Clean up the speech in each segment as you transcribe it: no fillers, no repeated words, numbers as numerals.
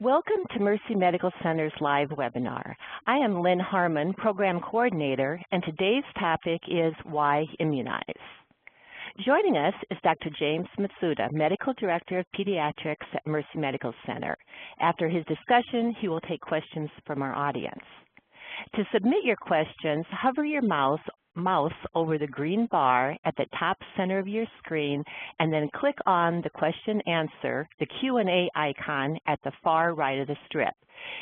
Welcome to Mercy Medical Center's live webinar. I am Lynn Harmon, Program Coordinator, and today's topic is Why Immunize? Joining us is Dr. James Matsuda, Medical Director of Pediatrics at Mercy Medical Center. After his discussion, he will take questions from our audience. To submit your questions, hover your mouse over the green bar at the top center of your screen and then click on the question answer, the Q&A icon at the far right of the strip.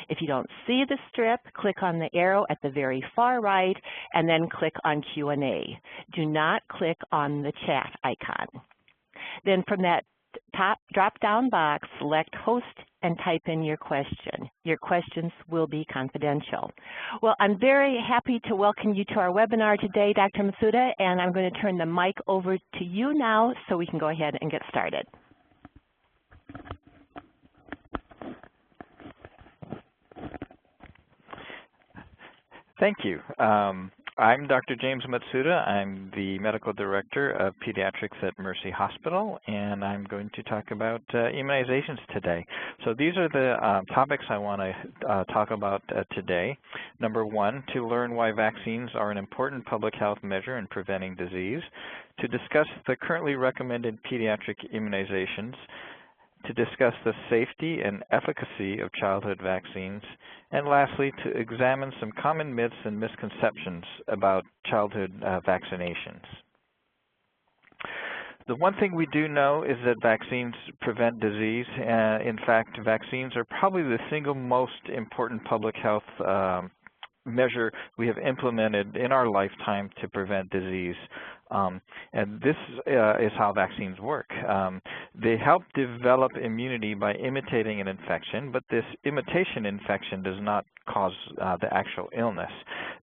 If you don't see the strip, click on the arrow at the very far right and then click on Q&A. Do not click on the chat icon. Then from that top drop-down box, select Host and type in your question. Your questions will be confidential. Well, I'm very happy to welcome you to our webinar today, Dr. Matsuda, and I'm going to turn the mic over to you now so we can go ahead and get started. Thank you. I'm Dr. James Matsuda. I'm the Medical Director of Pediatrics at Mercy Hospital, and I'm going to talk about immunizations today. So these are the topics I want to talk about today. Number one, to learn why vaccines are an important public health measure in preventing disease. To discuss the currently recommended pediatric immunizations. To discuss the safety and efficacy of childhood vaccines, and lastly, to examine some common myths and misconceptions about childhood vaccinations. The one thing we do know is that vaccines prevent disease. In fact, vaccines are probably the single most important public health measure we have implemented in our lifetime to prevent disease. And this is how vaccines work. They help develop immunity by imitating an infection, but this imitation infection does not cause the actual illness.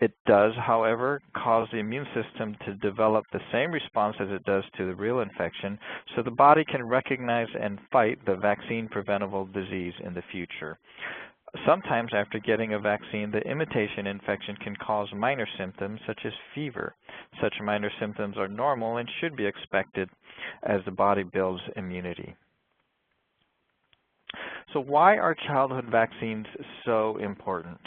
It does, however, cause the immune system to develop the same response as it does to the real infection, so the body can recognize and fight the vaccine-preventable disease in the future. Sometimes after getting a vaccine, the imitation infection can cause minor symptoms such as fever. Such minor symptoms are normal and should be expected as the body builds immunity. So why are childhood vaccines so important?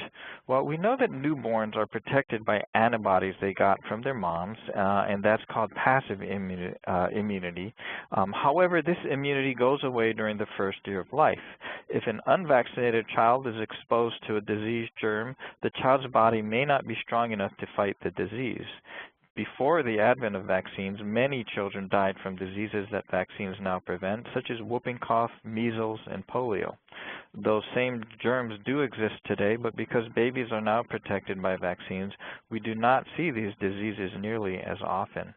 Well, we know that newborns are protected by antibodies they got from their moms, and that's called passive immunity. However, this immunity goes away during the first year of life. If an unvaccinated child is exposed to a disease germ, the child's body may not be strong enough to fight the disease. Before the advent of vaccines, many children died from diseases that vaccines now prevent, such as whooping cough, measles, and polio. Those same germs do exist today, but because babies are now protected by vaccines, we do not see these diseases nearly as often.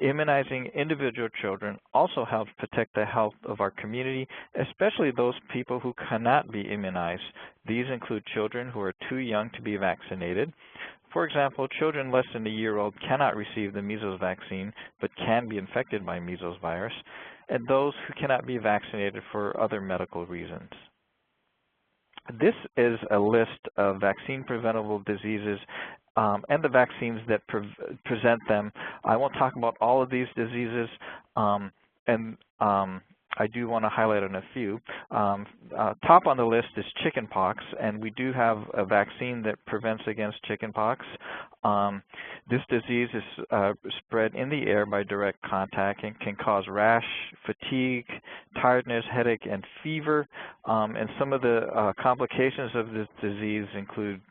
Immunizing individual children also helps protect the health of our community, especially those people who cannot be immunized. These include children who are too young to be vaccinated. For example, children less than a year old cannot receive the measles vaccine but can be infected by measles virus, and those who cannot be vaccinated for other medical reasons. This is a list of vaccine-preventable diseases and the vaccines that present them. I won't talk about all of these diseases, I do want to highlight on a few. Top on the list is chickenpox, and we do have a vaccine that prevents against chickenpox. This disease is spread in the air by direct contact and can cause rash, fatigue, tiredness, headache, and fever. And some of the complications of this disease include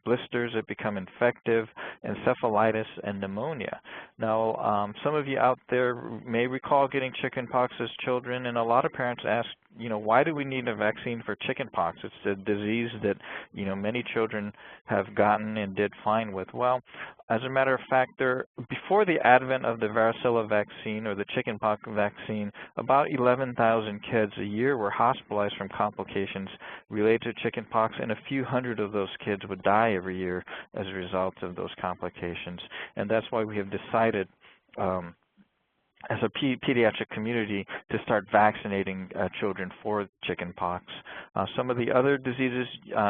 blisters that become infective, encephalitis, and pneumonia. Now, some of you out there may recall getting chickenpox as children, and a lot of parents ask, why do we need a vaccine for chickenpox? It's a disease that, many children have gotten and did fine with. Well, as a matter of fact, before the advent of the varicella vaccine or the chickenpox vaccine, about 11,000 kids a year were hospitalized from complications related to chickenpox, and a few hundred of those kids would die every year as a result of those complications. And that's why we have decided as a pediatric community to start vaccinating children for chickenpox. Some of the other diseases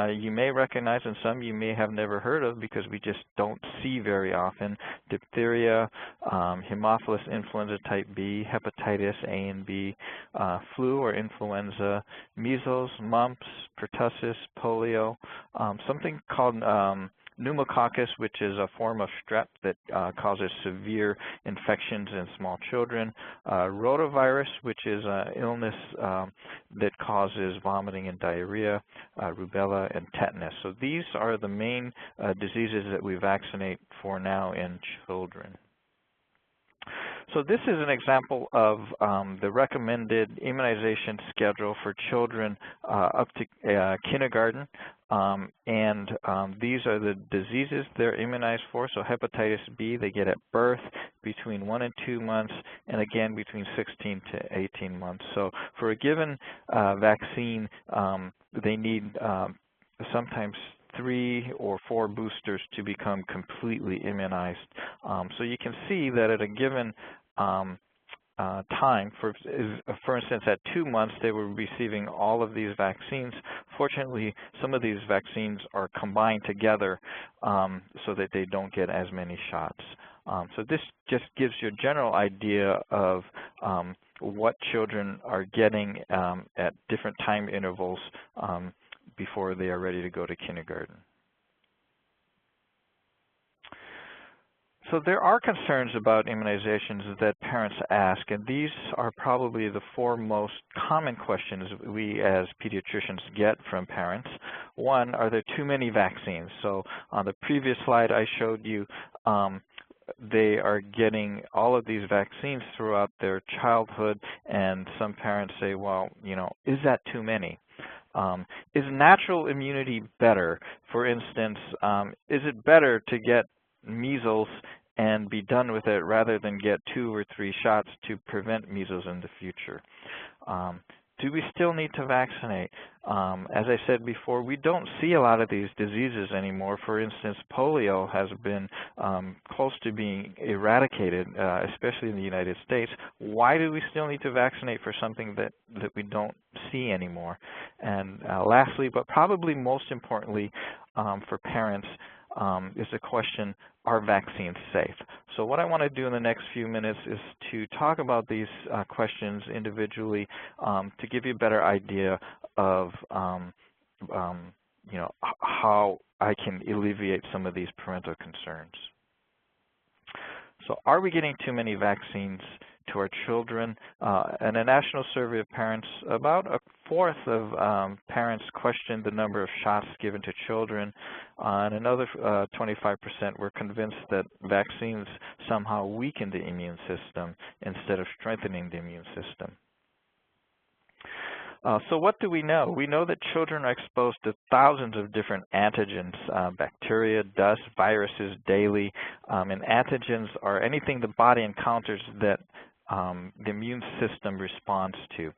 you may recognize and some you may have never heard of because we just don't see very often: diphtheria, Haemophilus influenza type B, hepatitis A and B, flu or influenza, measles, mumps, pertussis, polio, something called pneumococcus, which is a form of strep that causes severe infections in small children, rotavirus, which is an illness that causes vomiting and diarrhea, rubella, and tetanus. So these are the main diseases that we vaccinate for now in children. So this is an example of the recommended immunization schedule for children up to kindergarten. These are the diseases they're immunized for. So hepatitis B, they get at birth, between 1 and 2 months, and again between 16 to 18 months. So for a given vaccine, they need sometimes 3 or 4 boosters to become completely immunized. So you can see that at a given time, for instance, at 2 months, they were receiving all of these vaccines. Fortunately, some of these vaccines are combined together so that they don't get as many shots. So this just gives you a general idea of what children are getting at different time intervals before they are ready to go to kindergarten. So there are concerns about immunizations that parents ask, and these are probably the 4 most common questions we as pediatricians get from parents. One, are there too many vaccines? So on the previous slide I showed you, they are getting all of these vaccines throughout their childhood, and some parents say, well, you know, is that too many? Is natural immunity better? For instance, is it better to get measles and be done with it rather than get 2 or 3 shots to prevent measles in the future? Do we still need to vaccinate? As I said before, we don't see a lot of these diseases anymore. For instance, polio has been close to being eradicated, especially in the United States. Why do we still need to vaccinate for something that we don't see anymore? And lastly, but probably most importantly for parents, is the question, are vaccines safe? So what I want to do in the next few minutes is to talk about these questions individually to give you a better idea of you know, how I can alleviate some of these parental concerns. So are we getting too many vaccines to our children? In a national survey of parents, about 1/4 of parents questioned the number of shots given to children, and another 25% were convinced that vaccines somehow weaken the immune system instead of strengthening the immune system. So what do we know? We know that children are exposed to thousands of different antigens, bacteria, dust, viruses daily, and antigens are anything the body encounters that the immune system responds to.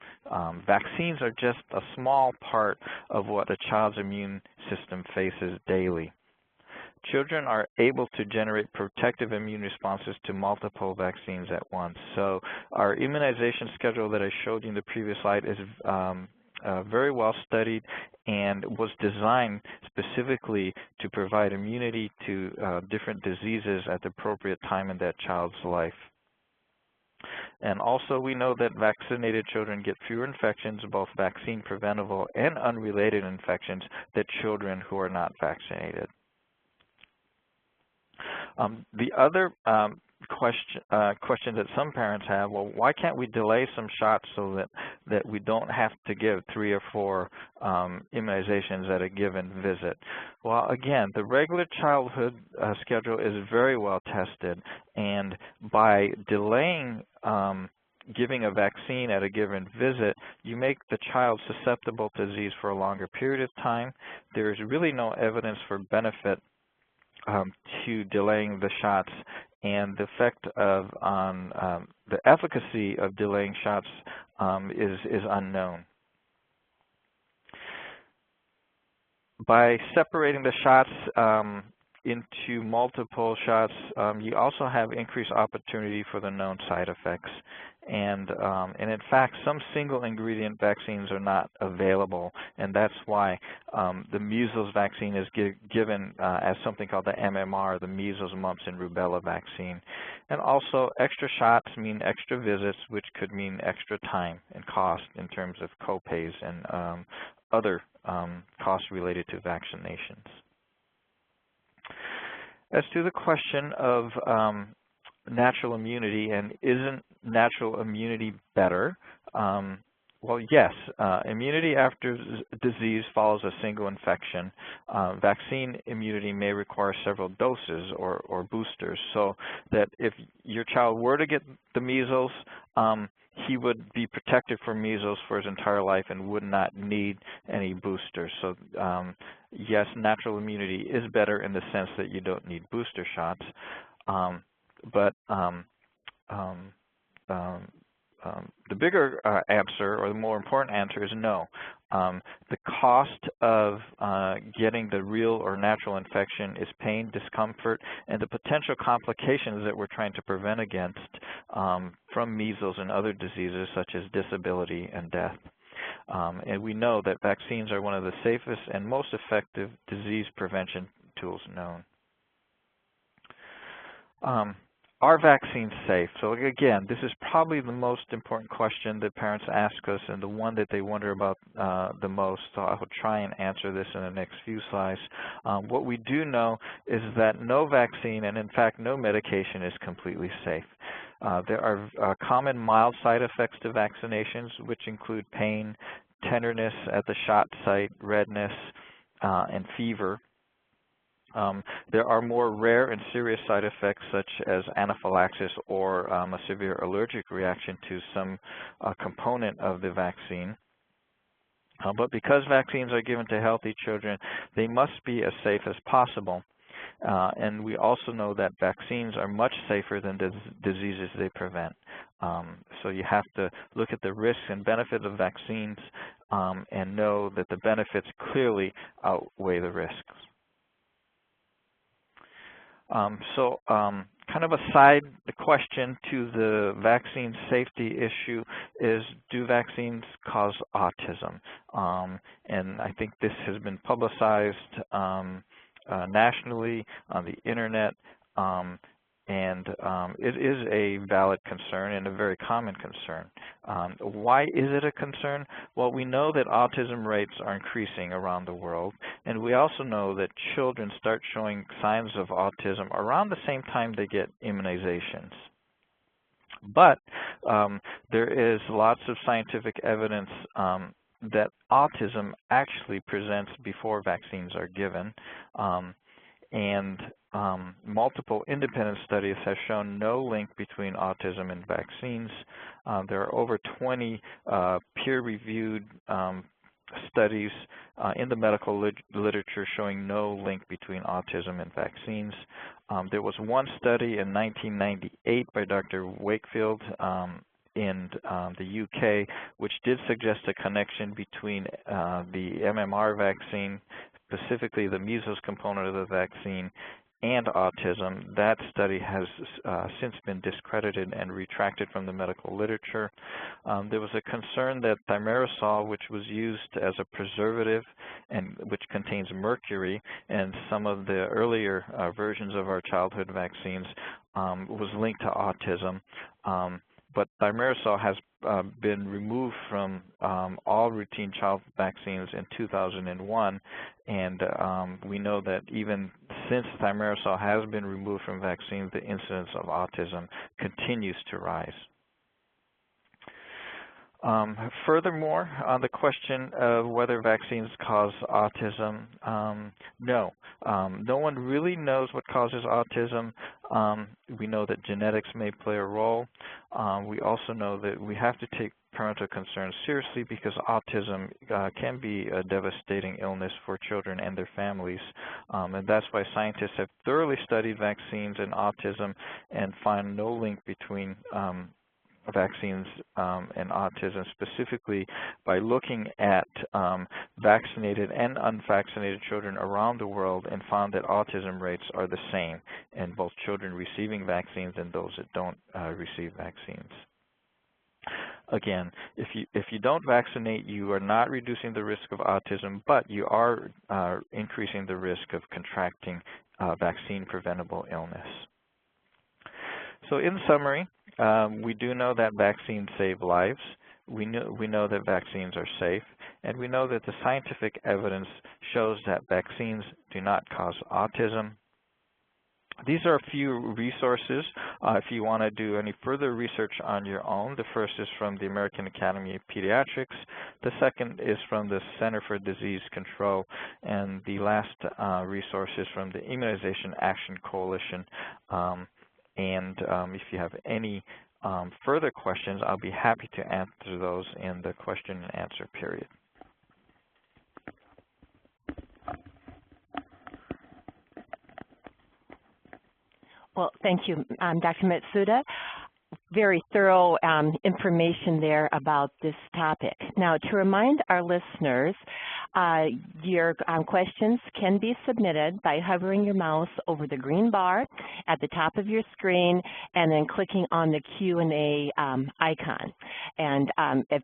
Vaccines are just a small part of what a child's immune system faces daily. Children are able to generate protective immune responses to multiple vaccines at once. So our immunization schedule that I showed you in the previous slide is very well studied and was designed specifically to provide immunity to different diseases at the appropriate time in that child's life. And also we know that vaccinated children get fewer infections, both vaccine-preventable and unrelated infections, than children who are not vaccinated. The other question that some parents have, well, why can't we delay some shots so that we don't have to give 3 or 4 immunizations at a given visit? Well, again, the regular childhood schedule is very well tested, and by delaying giving a vaccine at a given visit, you make the child susceptible to disease for a longer period of time. There is really no evidence for benefit to delaying the shots, and the effect on the efficacy of delaying shots is unknown. By separating the shots into multiple shots, you also have increased opportunity for the known side effects. And in fact, some single ingredient vaccines are not available, and that's why the measles vaccine is given as something called the MMR, the measles, mumps, and rubella vaccine. And also, extra shots mean extra visits, which could mean extra time and cost in terms of copays and other costs related to vaccinations. As to the question of natural immunity, and isn't natural immunity better? Well, yes. Immunity after disease follows a single infection. Vaccine immunity may require several doses or boosters, so that if your child were to get the measles, he would be protected from measles for his entire life and would not need any boosters. So yes, natural immunity is better in the sense that you don't need booster shots. The bigger answer, or the more important answer, is no. The cost of getting the real or natural infection is pain, discomfort, and the potential complications that we're trying to prevent against from measles and other diseases such as disability and death. And we know that vaccines are one of the safest and most effective disease prevention tools known. Are vaccines safe? So again, this is probably the most important question that parents ask us and the one that they wonder about the most. So I will try and answer this in the next few slides. What we do know is that no vaccine, and in fact no medication, is completely safe. There are common mild side effects to vaccinations, which include pain, tenderness at the shot site, redness, and fever. There are more rare and serious side effects such as anaphylaxis or a severe allergic reaction to some component of the vaccine. But because vaccines are given to healthy children, they must be as safe as possible. And we also know that vaccines are much safer than the diseases they prevent. So you have to look at the risks and benefits of vaccines and know that the benefits clearly outweigh the risks. Kind of a side question to the vaccine safety issue is, do vaccines cause autism? And I think this has been publicized nationally on the internet, and it is a valid concern and a very common concern. Why is it a concern? Well, we know that autism rates are increasing around the world, and we also know that children start showing signs of autism around the same time they get immunizations. But there is lots of scientific evidence that autism actually presents before vaccines are given. And multiple independent studies have shown no link between autism and vaccines. There are over 20 peer-reviewed studies in the medical literature showing no link between autism and vaccines. There was one study in 1998 by Dr. Wakefield in the UK, which did suggest a connection between the MMR vaccine, specifically the measles component of the vaccine, and autism. That study has since been discredited and retracted from the medical literature. There was a concern that thimerosal, which was used as a preservative and which contains mercury, and some of the earlier versions of our childhood vaccines was linked to autism. But thimerosal has been removed from all routine child vaccines in 2001, and we know that even since thimerosal has been removed from vaccines, the incidence of autism continues to rise. Furthermore, on the question of whether vaccines cause autism, no. No one really knows what causes autism. We know that genetics may play a role. We also know that we have to take parental concerns seriously because autism can be a devastating illness for children and their families. And that's why scientists have thoroughly studied vaccines and autism and find no link between vaccines and autism, specifically by looking at vaccinated and unvaccinated children around the world, and found that autism rates are the same in both children receiving vaccines and those that don't receive vaccines. Again, if you don't vaccinate, you are not reducing the risk of autism, but you are increasing the risk of contracting vaccine-preventable illness. So in summary, we do know that vaccines save lives. We know that vaccines are safe, and we know that the scientific evidence shows that vaccines do not cause autism. These are a few resources if you want to do any further research on your own. The first is from the American Academy of Pediatrics. The second is from the Center for Disease Control. And the last resource is from the Immunization Action Coalition. If you have any further questions, I'll be happy to answer those in the question and answer period. Well, thank you, Dr. Matsuda. Very thorough information there about this topic. Now, to remind our listeners, your questions can be submitted by hovering your mouse over the green bar at the top of your screen and then clicking on the Q&A icon. And if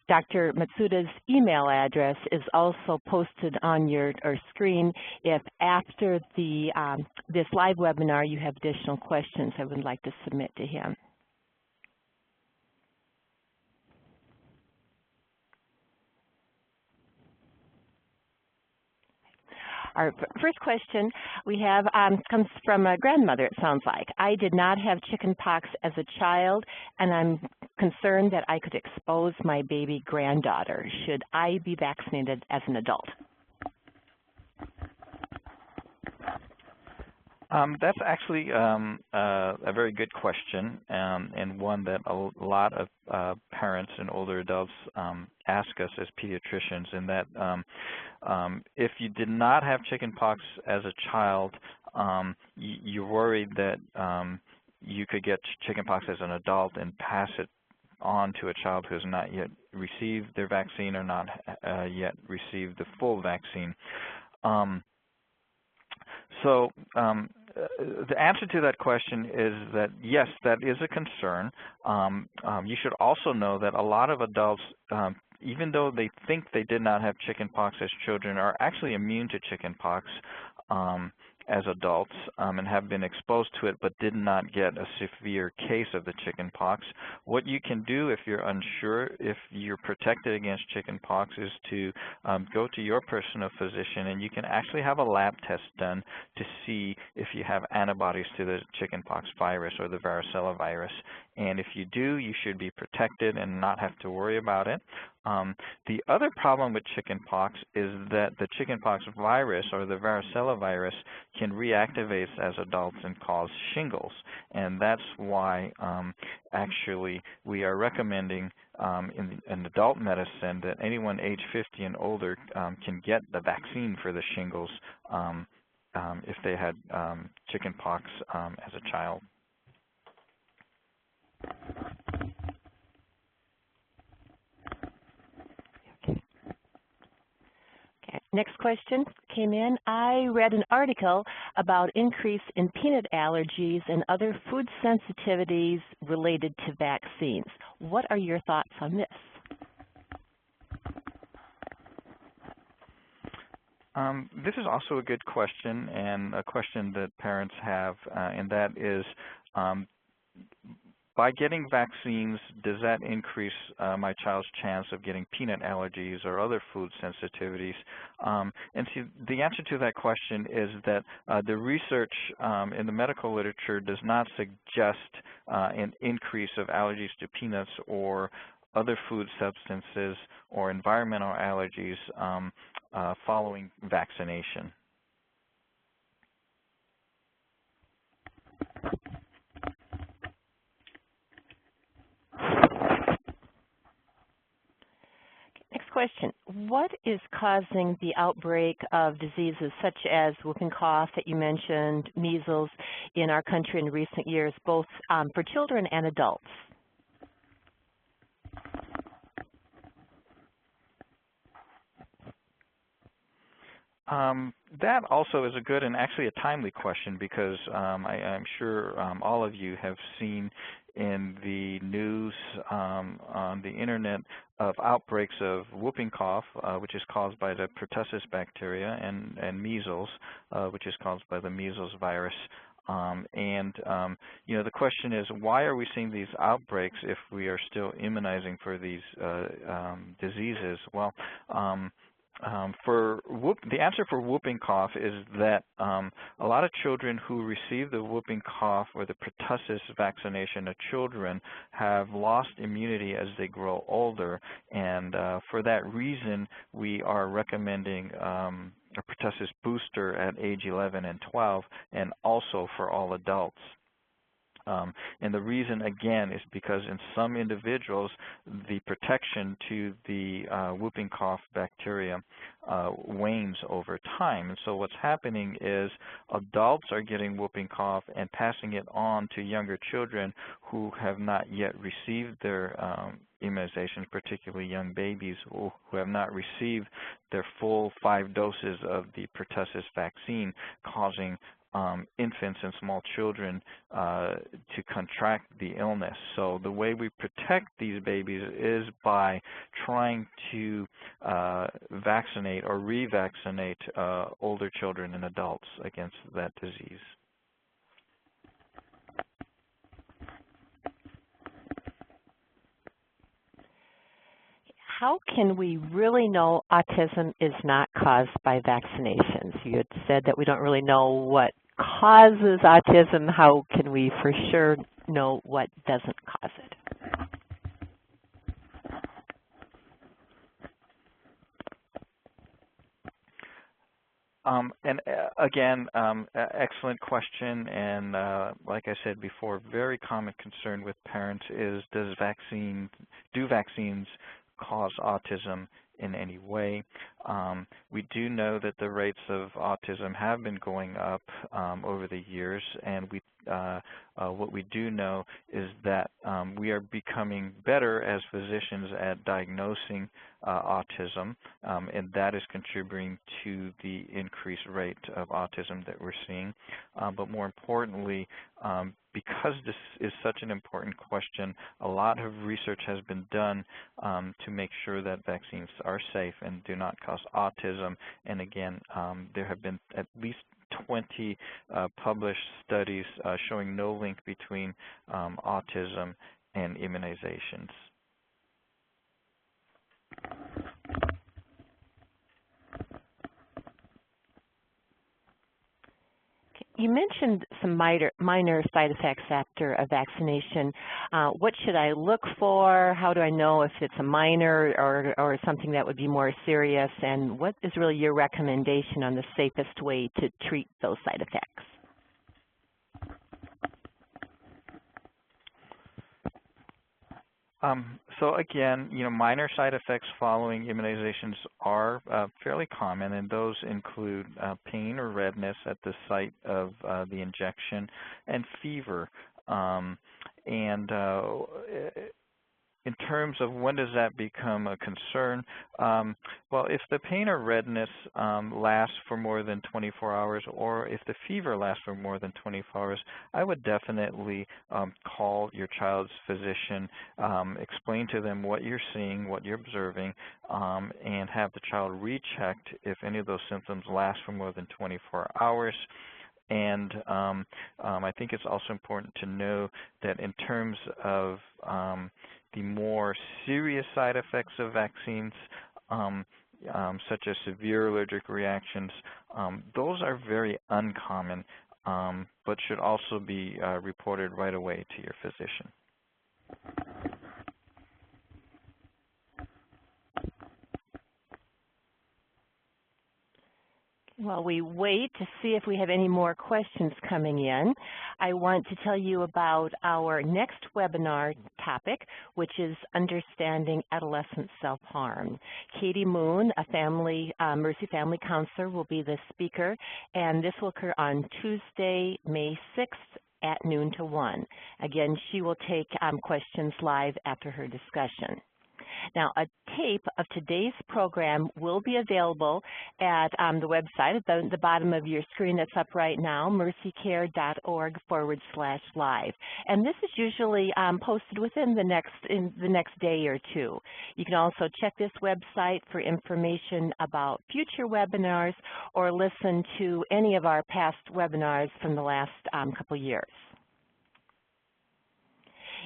Dr. Matsuda's email address is also posted on your screen if after the this live webinar you have additional questions I would like to submit to him. Our first question we have comes from a grandmother, it sounds like. I did not have chickenpox as a child, and I'm concerned that I could expose my baby granddaughter. Should I be vaccinated as an adult? That's actually a very good question, and one that a lot of parents and older adults ask us as pediatricians, in that if you did not have chickenpox as a child, you're worried that you could get chickenpox as an adult and pass it on to a child who has not yet received their vaccine or not yet received the full vaccine. The answer to that question is that yes, that is a concern. You should also know that a lot of adults, even though they think they did not have chickenpox as children, are actually immune to chickenpox as adults and have been exposed to it but did not get a severe case of the chickenpox. What you can do if you're unsure if you're protected against chickenpox is to go to your personal physician, and you can actually have a lab test done to see if you have antibodies to the chickenpox virus or the varicella virus. And if you do, you should be protected and not have to worry about it. The other problem with chickenpox is that the chickenpox virus or the varicella virus can reactivate as adults and cause shingles. And that's why actually we are recommending in adult medicine that anyone age 50 and older can get the vaccine for the shingles if they had chickenpox as a child. Next question came in. I read an article about increase in peanut allergies and other food sensitivities related to vaccines. What are your thoughts on this? This is also a good question, and a question that parents have, and that is, by getting vaccines, does that increase my child's chance of getting peanut allergies or other food sensitivities? And see, the answer to that question is that the research in the medical literature does not suggest an increase of allergies to peanuts or other food substances or environmental allergies following vaccination. Next question. What is causing the outbreak of diseases such as whooping cough that you mentioned, measles, in our country in recent years, both for children and adults? That also is a good and actually a timely question, because I'm sure all of you have seen in the news on the internet of outbreaks of whooping cough, which is caused by the pertussis bacteria, and measles, which is caused by the measles virus. You know, the question is, why are we seeing these outbreaks if we are still immunizing for these diseases? Well, the answer for whooping cough is that a lot of children who receive the whooping cough or the pertussis vaccination of children have lost immunity as they grow older, and for that reason we are recommending a pertussis booster at age 11 and 12, and also for all adults. And the reason, again, is because in some individuals, the protection to the whooping cough bacteria wanes over time. And so what's happening is adults are getting whooping cough and passing it on to younger children who have not yet received their immunizations, particularly young babies who have not received their full 5 doses of the pertussis vaccine, causing infants and small children to contract the illness. So the way we protect these babies is by trying to vaccinate or revaccinate older children and adults against that disease. How can we really know autism is not caused by vaccinations? You had said that we don't really know what causes autism. How can we for sure know what doesn't cause it? Again, excellent question, and like I said before, very common concern with parents is, do vaccines cause autism in any way? We do know that the rates of autism have been going up over the years, and what we do know is that we are becoming better as physicians at diagnosing autism, and that is contributing to the increased rate of autism that we're seeing. But more importantly, because this is such an important question, a lot of research has been done to make sure that vaccines are safe and do not cause autism. And again, there have been at least 20 published studies showing no link between autism and immunizations. You mentioned some minor side effects after a vaccination. What should I look for? How do I know if it's a minor or something that would be more serious? And what is really your recommendation on the safest way to treat those side effects? So again, minor side effects following immunizations are fairly common, and those include pain or redness at the site of the injection and fever. In terms of when does that become a concern, well, if the pain or redness lasts for more than 24 hours, or if the fever lasts for more than 24 hours, I would definitely call your child's physician, explain to them what you're seeing, what you're observing, and have the child rechecked if any of those symptoms last for more than 24 hours. And I think it's also important to know that in terms of the more serious side effects of vaccines, such as severe allergic reactions, those are very uncommon, but should also be reported right away to your physician. While we wait to see if we have any more questions coming in, I want to tell you about our next webinar topic, which is Understanding Adolescent Self-Harm. Katie Moon, a Mercy Family Counselor, will be the speaker, and this will occur on Tuesday, May 6th at noon to 1. Again, she will take questions live after her discussion. Now, a tape of today's program will be available at the website at the bottom of your screen that's up right now, mercycare.org/live. And this is usually posted within the next day or two. You can also check this website for information about future webinars or listen to any of our past webinars from the last couple years.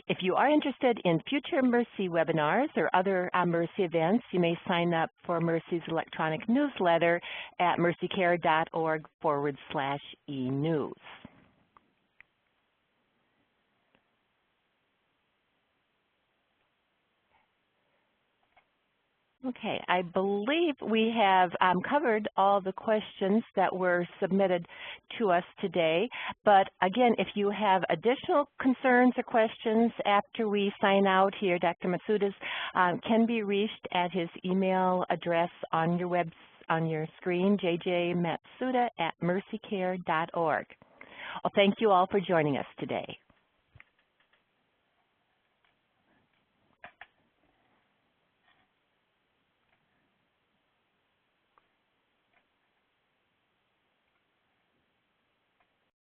If you are interested in future Mercy webinars or other Mercy events, you may sign up for Mercy's electronic newsletter at mercycare.org/e-news. Okay, I believe we have covered all the questions that were submitted to us today. But again, if you have additional concerns or questions after we sign out here, Dr. Matsuda can be reached at his email address on your screen, jjmatsuda@mercycare.org. Well, thank you all for joining us today.